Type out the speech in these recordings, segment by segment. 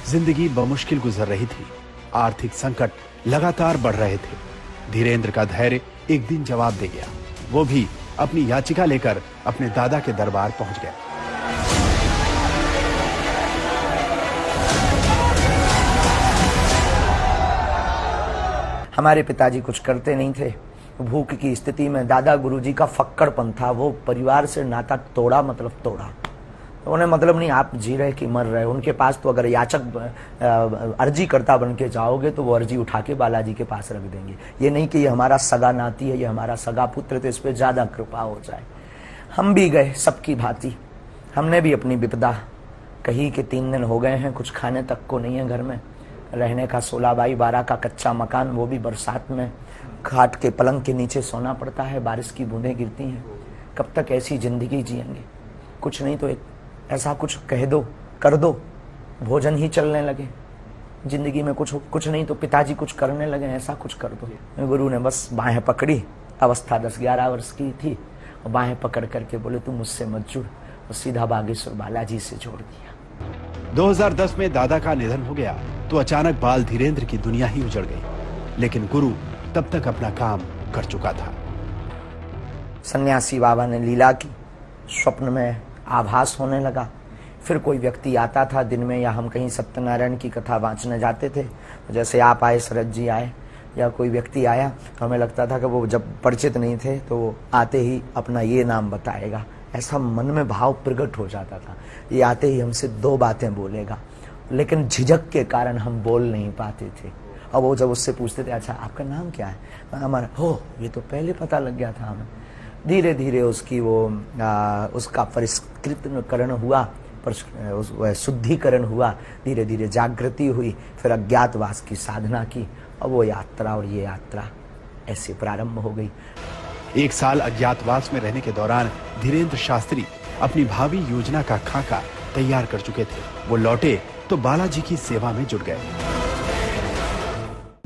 जिंदगी बमुश्किल गुजर रही थी। आर्थिक संकट लगातार बढ़ रहे थे। धीरेंद्र का धैर्य एक दिन जवाब दे गया। वो भी अपनी याचिका लेकर अपने दादा के दरबार पहुंच गया। हमारे पिताजी कुछ करते नहीं थे। भूख की स्थिति में दादा गुरुजी का फक्कड़पन था। वो परिवार से नाता तोड़ा, मतलब तोड़ा। तो उन्हें मतलब नहीं आप जी रहे कि मर रहे। उनके पास तो अगर याचक अर्जी करता बन के जाओगे तो वो अर्जी उठा के बालाजी के पास रख देंगे। ये नहीं कि ये हमारा सगा नाती है, ये हमारा सगा पुत्र, तो इस पर ज्यादा कृपा हो जाए। हम भी गए सबकी भांति। हमने भी अपनी विपदा कही कि 3 दिन हो गए हैं, कुछ खाने तक को नहीं है घर में। रहने का 16x12 का कच्चा मकान, वो भी बरसात में खाट के पलंग के नीचे सोना पड़ता है, बारिश की बूंदें गिरती हैं। कब तक ऐसी जिंदगी जिएंगे? कुछ नहीं तो एक ऐसा कुछ कह दो, कर दो, भोजन ही चलने लगे। जिंदगी में कुछ नहीं तो पिताजी कुछ करने लगे, ऐसा कुछ कर दो। गुरु ने बस बाहें पकड़ी। अवस्था 10-11 वर्ष की थी और बाहें पकड़ करके बोले तू मुझसे मत जुड़, और सीधा बागेश्वर बालाजी से जोड़ दिया। 2010 में दादा का निधन हो गया तो अचानक बाल धीरेंद्र की दुनिया ही उजड़ गई। लेकिन गुरु तब तक अपना काम कर चुका था। सन्यासी बाबा ने लीला की, स्वप्न में आभास होने लगा। फिर कोई व्यक्ति आता था दिन में, या हम कहीं सत्यनारायण की कथा वांचने जाते थे, जैसे आप आए, शरद जी आए, या कोई व्यक्ति आया, तो हमें लगता था कि वो जब परिचित नहीं थे तो वो आते ही अपना ये नाम बताएगा। ऐसा मन में भाव प्रकट हो जाता था। ये आते ही हमसे 2 बातें बोलेगा, लेकिन झिझक के कारण हम बोल नहीं पाते थे। और वो जब उससे पूछते थे अच्छा आपका नाम क्या है, हमारा हो ये तो पहले पता लग गया था हमें। धीरे धीरे उसकी उसका परिष्कृतकरण हुआ, शुद्धिकरण हुआ, धीरे धीरे जागृति हुई, फिर अज्ञातवास की साधना की, और वो यात्रा और ये यात्रा ऐसे प्रारंभ हो गई। 1 साल अज्ञातवास में रहने के दौरान धीरेंद्र शास्त्री अपनी भावी योजना का खाका तैयार कर चुके थे। वो लौटे तो बालाजी की सेवा में जुट गए।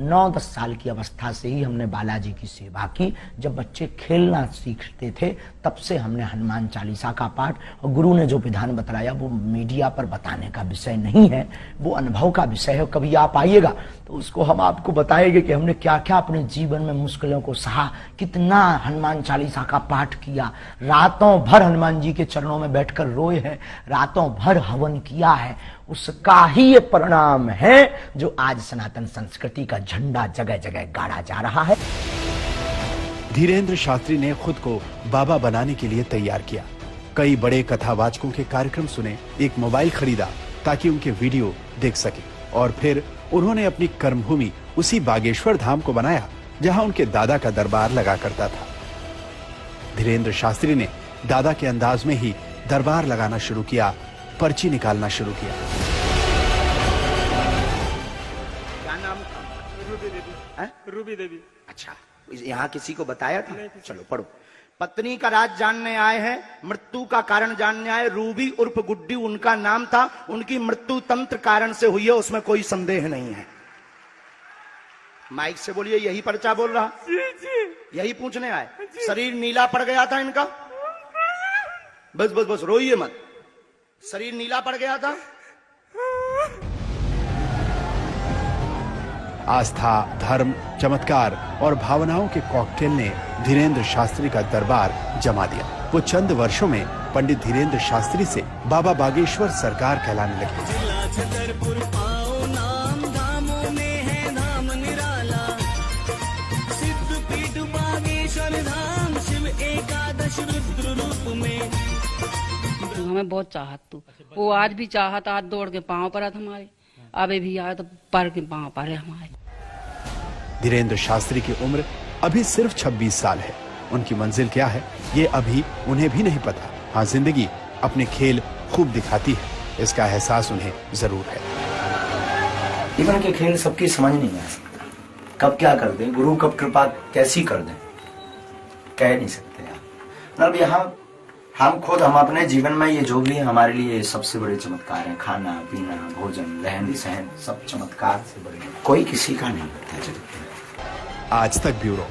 9-10 साल की अवस्था से ही हमने बालाजी की सेवा की। जब बच्चे खेलना सीखते थे तब से हमने हनुमान चालीसा का पाठ, और गुरु ने जो विधान बताया वो मीडिया पर बताने का विषय नहीं है, वो अनुभव का विषय है। कभी आप आइएगा तो उसको हम आपको बताएंगे कि हमने क्या क्या अपने जीवन में मुश्किलों को सहा, कितना हनुमान चालीसा का पाठ किया, रातों भर हनुमान जी के चरणों में बैठकर रोए हैं, रातों भर हवन किया है। उसका ही ये परिणाम है जो आज सनातन संस्कृति का झंडा जगह जगह गाड़ा जा रहा है। धीरेंद्र शास्त्री ने खुद को बाबा बनाने के लिए तैयार किया। कई बड़े कथावाचकों के कार्यक्रम सुने, एक मोबाइल खरीदा ताकि उनके वीडियो देख सके, और फिर उन्होंने अपनी कर्मभूमि उसी बागेश्वर धाम को बनाया जहां उनके दादा का दरबार लगा करता था। धीरेंद्र शास्त्री ने दादा के अंदाज में ही दरबार लगाना शुरू किया, पर्ची निकालना शुरू किया। क्या नाम था? रूबी देवी। अच्छा, यहाँ किसी को बताया था? चलो पढ़ो। पत्नी का राज जानने आए हैं, मृत्यु का कारण जानने आए। रूबी उर्फ गुड्डी उनका नाम था। उनकी मृत्यु तंत्र कारण से हुई है, उसमें कोई संदेह नहीं है। माइक से बोलिए, यही पर्चा बोल रहा? जी। यही पूछने आए? शरीर नीला पड़ गया था इनका? बस बस बस, रोइए मत। शरीर नीला पड़ गया था? आस्था, धर्म, चमत्कार और भावनाओं के कॉकटेल ने धीरेंद्र शास्त्री का दरबार जमा दिया। वो चंद वर्षों में पंडित धीरेंद्र शास्त्री से बाबा बागेश्वर सरकार कहलाने लगे। हमें बहुत चाहत तू, वो आज भी चाहत, आज दौड़ के पांव पर हमारे, अबे भी आए तो पर के पांव पर है हमारे। धीरेंद्र शास्त्री की उम्र अभी सिर्फ 26 साल है। उनकी मंजिल क्या है ये अभी उन्हें भी नहीं पता। हाँ, जिंदगी अपने खेल खूब दिखाती है, इसका एहसास उन्हें जरूर है। जीवन के खेल सबकी समझ नहीं आ सकता। कब क्या कर दे गुरु, कब कृपा कैसी कर दे, कह नहीं सकते यार। मतलब यहाँ हम अपने जीवन में ये जो भी है हमारे लिए सबसे बड़े चमत्कार हैं। खाना पीना, भोजन, रहन सहन, सब चमत्कार से बड़े, कोई किसी का नहीं होता जगत में। आज तक ब्यूरो।